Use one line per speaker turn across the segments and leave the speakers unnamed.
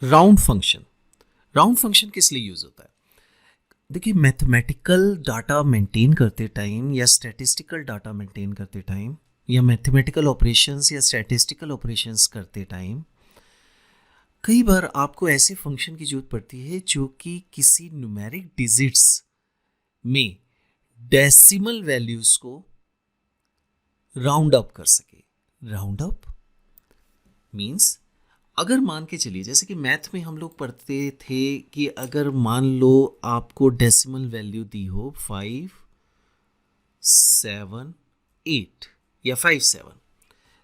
Round function. Round function किस लिए use होता है? देखिए, मैथमेटिकल डाटा मेंटेन करते टाइम या स्टैटिस्टिकल डाटा मेंटेन करते टाइम या मैथमेटिकल ऑपरेशंस या स्टैटिस्टिकल ऑपरेशंस करते टाइम कई बार आपको ऐसे फंक्शन की जरूरत पड़ती है जो कि किसी न्यूमेरिक डिजिट्स में डेसिमल वैल्यूज को राउंड अप कर सके। राउंड अप मीन्स, अगर मान के चलिए, जैसे कि मैथ में हम लोग पढ़ते थे कि अगर मान लो आपको डेसिमल वैल्यू दी हो 5, 7, 8 या 5, 7,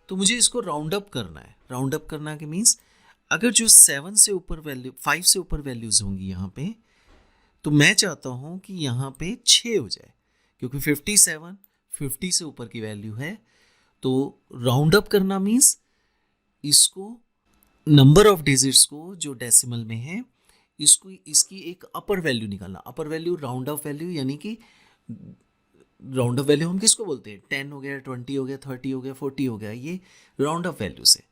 तो मुझे इसको राउंड अप करना है। राउंड अप करना के मीन्स, अगर जो 7 से ऊपर वैल्यू, 5 से ऊपर वैल्यूज होंगी यहाँ पे, तो मैं चाहता हूँ कि यहाँ पे 6 हो जाए, क्योंकि 57 50 से ऊपर की वैल्यू है। तो राउंड अप करना मीन्स इसको, नंबर ऑफ डिजिट्स को जो डेसिमल में है, इसको, इसकी एक अपर वैल्यू निकालना। अपर वैल्यू राउंड ऑफ वैल्यू, यानी कि राउंड ऑफ वैल्यू हम किसको बोलते हैं? 10 हो गया, 20 हो गया, 30 हो गया, 40 हो गया, ये राउंड ऑफ वैल्यू से।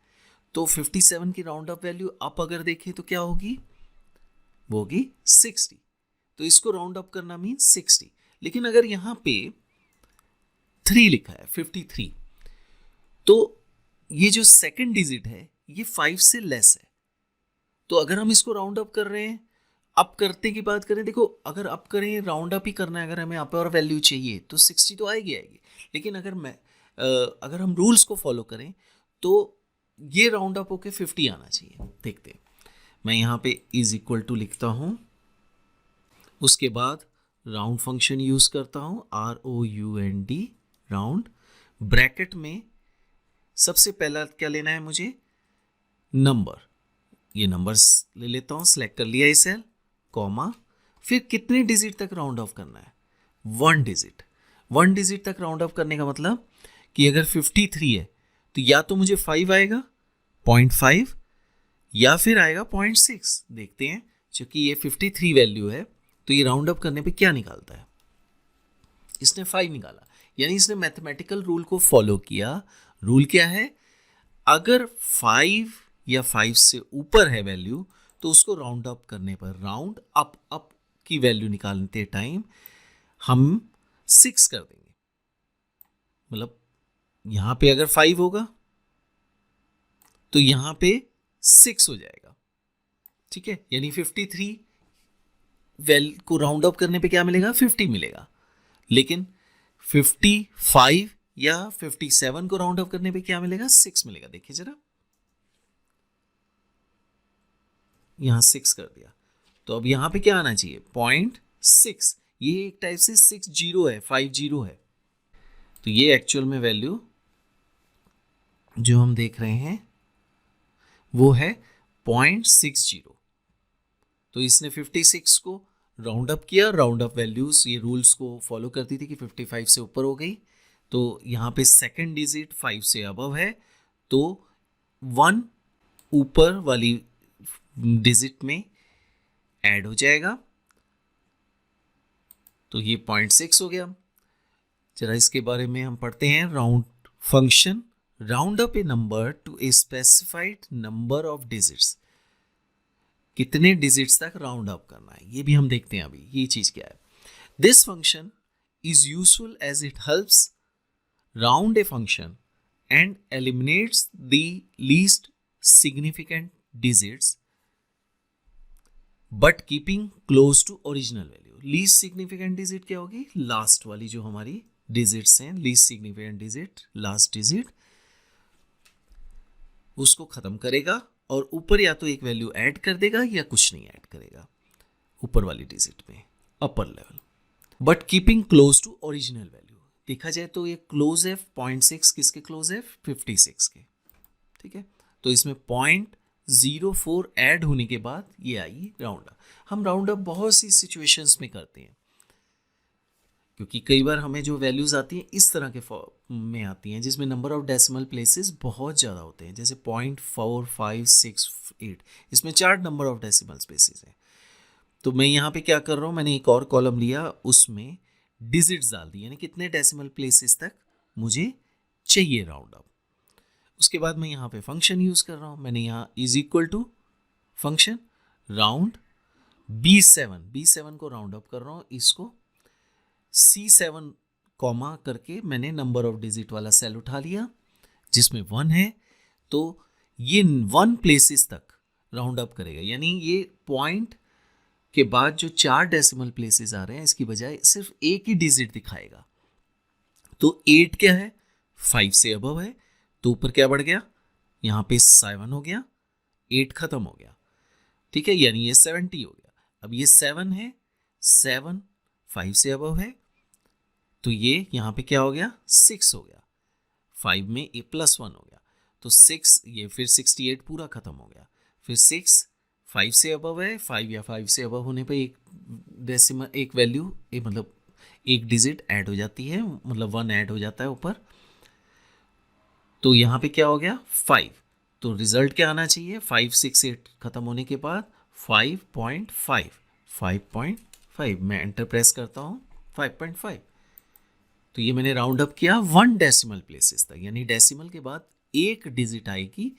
तो 57 की राउंड ऑफ वैल्यू अप अगर देखें तो क्या होगी? वो होगी 60। तो इसको राउंड अप करना मीन्स 60। लेकिन अगर यहाँ पे 3 लिखा है, 53, तो ये जो सेकंड डिजिट है ये 5 से लेस है। तो अगर हम इसको राउंड अप कर रहे हैं, अप करते की बात करें, देखो अगर अप करें, राउंड अप ही करना है, अगर हमें अपर वैल्यू चाहिए तो 60 तो आएगी आएगी। लेकिन अगर हम रूल्स को फॉलो करें तो ये राउंड अप होके 50 आना चाहिए। देखते हैं, मैं यहाँ पे इज इक्वल टू लिखता हूँ, उसके बाद राउंड फंक्शन यूज करता हूँ, ROUND, राउंड। ब्रैकेट में सबसे पहला क्या लेना है मुझे? नंबर। ये नंबर्स ले लेता हूँ, सेलेक्ट कर लिया इस सेल, कॉमा, फिर कितने डिजिट तक राउंड ऑफ करना है? 1 डिजिट। 1 डिजिट तक राउंड ऑफ करने का मतलब कि अगर 53 है तो या तो मुझे 5 आएगा, 0.5, या फिर आएगा 0.6। देखते हैं, क्योंकि ये 53 वैल्यू है तो ये राउंड अप करने पे क्या निकालता है? इसने 5 निकाला, यानी इसने मैथमेटिकल रूल को फॉलो किया। रूल क्या है? अगर 5 या 5 से ऊपर है वैल्यू तो उसको राउंड अप करने पर, राउंड अप की वैल्यू निकालते टाइम हम 6 कर देंगे। मतलब यहां पे अगर 5 होगा तो यहां पे 6 हो जाएगा, ठीक है। यानी 53 वैल्यू को राउंड अप करने पे क्या मिलेगा? 50 मिलेगा। लेकिन 55 या 57 को राउंड अप करने पे क्या मिलेगा? 6 मिलेगा। देखिए जरा, यहां 6 कर दिया, तो अब यहां पे क्या आना चाहिए? 0.6। ये एक टाइप से 60 है, 50 है। तो ये एक्चुअल में वैल्यू जो हम देख रहे हैं वो है 0.60। तो इसने 56 को राउंड अप किया। राउंड अप वैल्यूज ये रूल्स को फॉलो करती थी कि 55 से ऊपर हो गई तो यहाँ पे सेकंड डिजिट 5 से अबव है तो 1 ऊपर वाली डिजिट में ऐड हो जाएगा, तो ये 0.6 हो गया। जरा इसके बारे में हम पढ़ते हैं। Round function round up A number two a specified number of digits. कितने डिजिट्स तक राउंड अप करना है ये भी हम देखते हैं अभी। ये चीज क्या है? This function is useful as it helps round a function and eliminates the least significant digits but keeping close to original value. Least significant digit क्या होगी? लास्ट वाली जो हमारी डिजिट्स हैं, least significant digit, last digit, उसको खत्म करेगा और ऊपर या तो एक वैल्यू ऐड कर देगा या कुछ नहीं ऐड करेगा ऊपर वाली डिजिट में, upper level, but keeping close to original value. देखा जाए तो ये क्लोज है 0.6 किसके क्लोज है? 56 के, ठीक है। तो इसमें 0.04 ऐड होने के बाद ये आई राउंड अप। हम राउंड अप बहुत सी सिचुएशंस में करते हैं, क्योंकि कई बार हमें जो वैल्यूज आती हैं इस तरह के फॉर्म में आती हैं जिसमें नंबर ऑफ डेसिमल प्लेसेस बहुत ज़्यादा होते हैं, जैसे 0.4568, इसमें 4 नंबर ऑफ डेसिमल प्लेसेस हैं। तो मैं यहाँ पे क्या कर रहा हूँ, मैंने एक और कॉलम लिया, उसमें डिजिट्स डाल दी, यानी कितने डेसिमल प्लेसेस तक मुझे चाहिए राउंड अप। उसके बाद मैं यहाँ पे फंक्शन यूज़ कर रहा हूँ। मैंने यहाँ is equal to function round B7 को राउंड अप कर रहा हूँ, इसको C7 कॉमा करके मैंने नंबर ऑफ डिजिट वाला सेल उठा लिया जिसमें 1 है, तो ये 1 प्लेसेस तक राउंड अप करेगा, यानी ये पॉइंट के बाद जो 4 डेसिमल प्लेसेस आ रहे हैं इसकी बजाय सिर्फ एक ही डिजिट दिखाएगा। तो 8 क्या है, 5 से अबव है, तो ऊपर क्या बढ़ गया, यहाँ पे 7 हो गया, 8 खत्म हो गया, ठीक है, यानी ये 70 हो गया। अब ये 7 है, 7 5 से अबव है, तो ये यहाँ पे क्या हो गया, 6 हो गया, 5 में ए +1 हो गया, तो 6, ये फिर 68 पूरा खत्म हो गया, फिर 6 5 से अबव है, 5 या 5 से अबव होने पे एक डेसिमल, एक वैल्यू, मतलब एक डिजिट ऐड हो जाती है, मतलब 1 ऐड हो जाता है ऊपर, तो यहाँ पे क्या हो गया 5, तो रिजल्ट क्या आना चाहिए, 5 6 8 खत्म होने के बाद 5.5, मैं एंटर प्रेस करता हूँ, 5.5, तो ये मैंने राउंड अप किया 1 डेसिमल प्लेसेस तक, यानी डेसिमल के बाद एक डिजिट आएगी,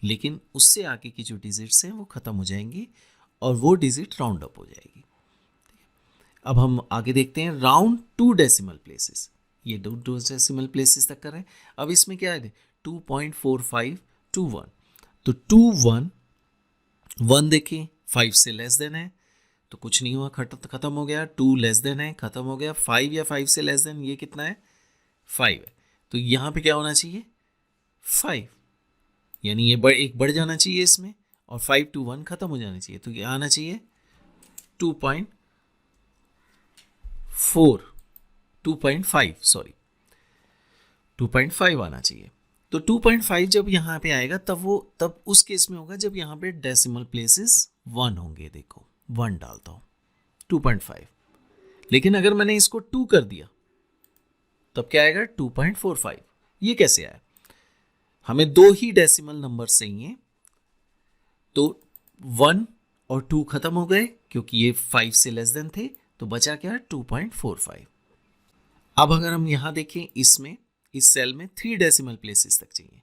लेकिन उससे आगे की जो डिजिट्स हैं वो खत्म हो जाएंगी और वो डिजिट राउंड अप हो जाएगी। अब हम आगे देखते हैं राउंड 2 डेसिमल प्लेसेस, ये 2 डेसिमल प्लेसेस तक कर रहे हैं। अब इसमें क्या है 2.4521, तो 1 देखें 5 से लेस देन है तो कुछ नहीं हुआ, खत्म हो गया, 2 लेस देन है खत्म हो गया, 5 या 5 से लेस देन ये कितना है 5 है, तो यहाँ पे क्या होना चाहिए 5, यानी ये एक बढ़ जाना चाहिए इसमें, और 5 to 1 खत्म हो जाना चाहिए, तो ये आना चाहिए 2.5 आना चाहिए। तो 2.5 जब यहाँ पे आएगा तब उस केस में होगा जब यहाँ पे डेसिमल प्लेसेस 1 होंगे, देखो 1 डालता हूँ 2.5, लेकिन अगर मैंने इसको 2 कर दिया तब क्या आएगा 2.45, ये कैसे आया, हमें 2 ही डेसिमल नंबर चाहिए, तो 1 और 2 खत्म हो गए क्योंकि ये 5 से लेस देन थे, तो बचा क्या 2.45। अब अगर हम यहाँ देखें, इसमें इस सेल में 3 डेसिमल प्लेसेस तक चाहिए,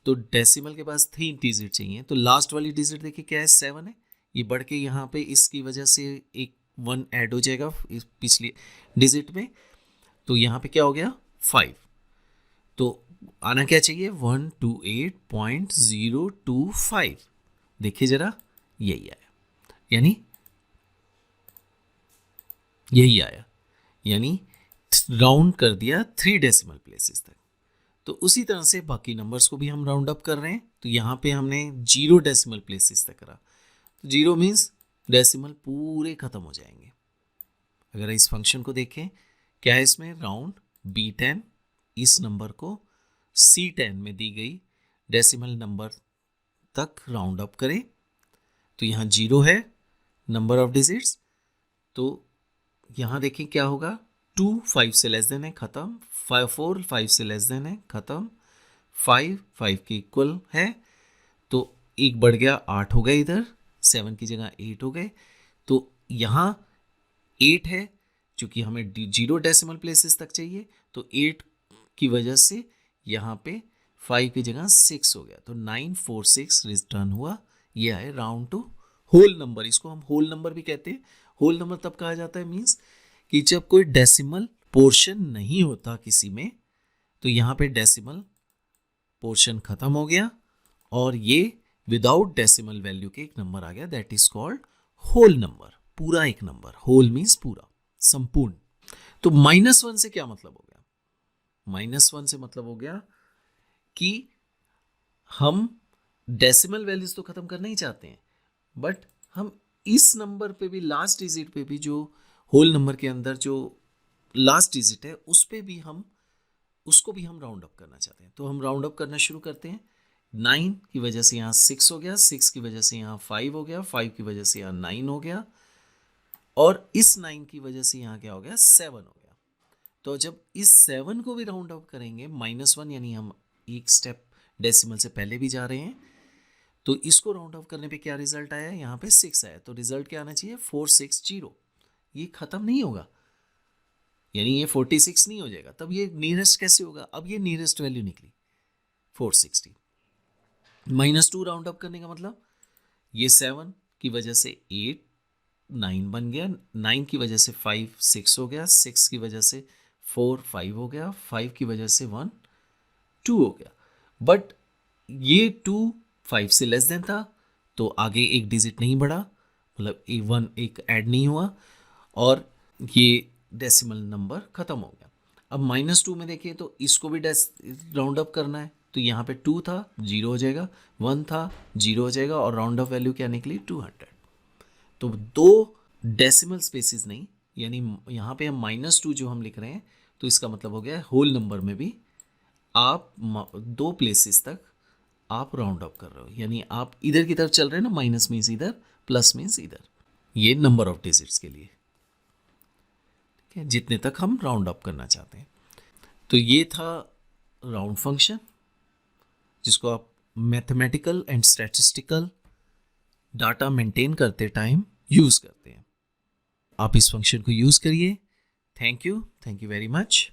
तो डेसिमल के पास 3 डिजिट चाहिए, तो लास्ट वाली डिजिट देखिए क्या है 7 है, ये बढ़ के यहाँ पे इसकी वजह से एक 1 ऐड हो जाएगा इस पिछली डिजिट में, तो यहाँ पे क्या हो गया 5, तो आना क्या चाहिए 128.025, देखिए जरा यही आया, यानी राउंड कर दिया 3 डेसिमल प्लेसेस तक। तो उसी तरह से बाकी नंबर्स को भी हम राउंड अप कर रहे हैं, तो यहाँ पे हमने 0 डेसिमल प्लेसेस तक करा, तो 0 मीन्स डेसिमल पूरे खत्म हो जाएंगे। अगर इस फंक्शन को देखें, क्या है इसमें राउंड B10, इस नंबर को C10 में दी गई डेसिमल नंबर तक राउंड अप करें, तो यहाँ 0 है नंबर ऑफ डिजिट्स, तो यहाँ देखें क्या होगा 2 5 से लेस देन है खत्म, 4 5 से लेस देन है खत्म, 5 5 के इक्वल है, तो एक बढ़ गया 8 हो गए, इधर 7 की जगह 8 हो गए, तो यहाँ 8 है, चूंकि हमें 0 डेसिमल प्लेसेस तक चाहिए, तो 8 की वजह से यहाँ पे 5 की जगह 6 हो गया, तो 946 रिटर्न हुआ, ये है राउंड टू होल नंबर। इसको हम होल नंबर भी कहते हैं। होल नंबर तब कहा जाता है मीन्स कि जब कोई डेसिमल पोर्शन नहीं होता किसी में, तो यहाँ पे डेसिमल पोर्शन खत्म हो गया और ये विदाउट डेसिमल वैल्यू के एक नंबर आ गया, that is called whole number, पूरा एक नंबर, होल मीन्स पूरा, संपूर्ण। तो -1 से क्या मतलब हो गया, -1 से मतलब हो गया कि हम डेसिमल वैल्यूज तो खत्म करना ही चाहते हैं, बट हम इस नंबर पे भी, लास्ट डिजिट पे भी, जो होल नंबर के अंदर जो लास्ट डिजिट है उस पे भी हम उसको भी हम राउंड अप करना चाहते हैं। तो हम राउंड अप करना शुरू करते हैं। 9 की वजह से यहाँ 6 हो गया, 6 की वजह से यहाँ 5 हो गया, 5 की वजह से यहाँ 9 हो गया, और इस 9 की वजह से यहाँ क्या हो गया 7 हो गया। तो जब इस 7 को भी राउंड अप करेंगे -1, यानी हम एक स्टेप डेसिमल से पहले भी जा रहे हैं, तो इसको राउंड ऑफ करने पे क्या रिजल्ट आया, यहाँ पे 6 आया, तो रिजल्ट क्या आना चाहिए 460। ये खत्म नहीं होगा, यानी ये 46 नहीं हो जाएगा, तब ये नियरेस्ट कैसे होगा, अब ये नियरेस्ट वैल्यू निकली 460। -2 राउंड अप करने का मतलब ये 7 की वजह से 8 9 बन गया, 9 की वजह से 5 6 हो गया, 6 की वजह से 4 5 हो गया, 5 की वजह से 1 2 हो गया। बट ये 2 5 से लेस देन था, तो आगे एक डिजिट नहीं बढ़ा, मतलब A1 एक ऐड नहीं हुआ और ये डेसिमल नंबर ख़त्म हो गया। अब -2 में देखिए तो इसको भी राउंड अप करना है, तो यहाँ पे 2 था 0 हो जाएगा, 1 था 0 हो जाएगा और राउंड अप वैल्यू क्या निकली 200। तो दो डेसिमल स्पेसिस नहीं, यानी यहाँ पे हम -2 जो हम लिख रहे हैं तो इसका मतलब हो गया होल नंबर में भी आप दो प्लेसेस तक आप राउंड अप कर रहे हो, यानी आप इधर की तरफ चल रहे हैं ना, माइनस मीन्स इधर, प्लस मीन्स इधर। ये नंबर ऑफ डिजिट्स के लिए, ठीक है, जितने तक हम राउंड अप करना चाहते हैं। तो ये था राउंड फंक्शन, जिसको आप mathematical and statistical data maintain करते टाइम यूज़ करते हैं। आप इस फंक्शन को यूज़ करिए। Thank you very much.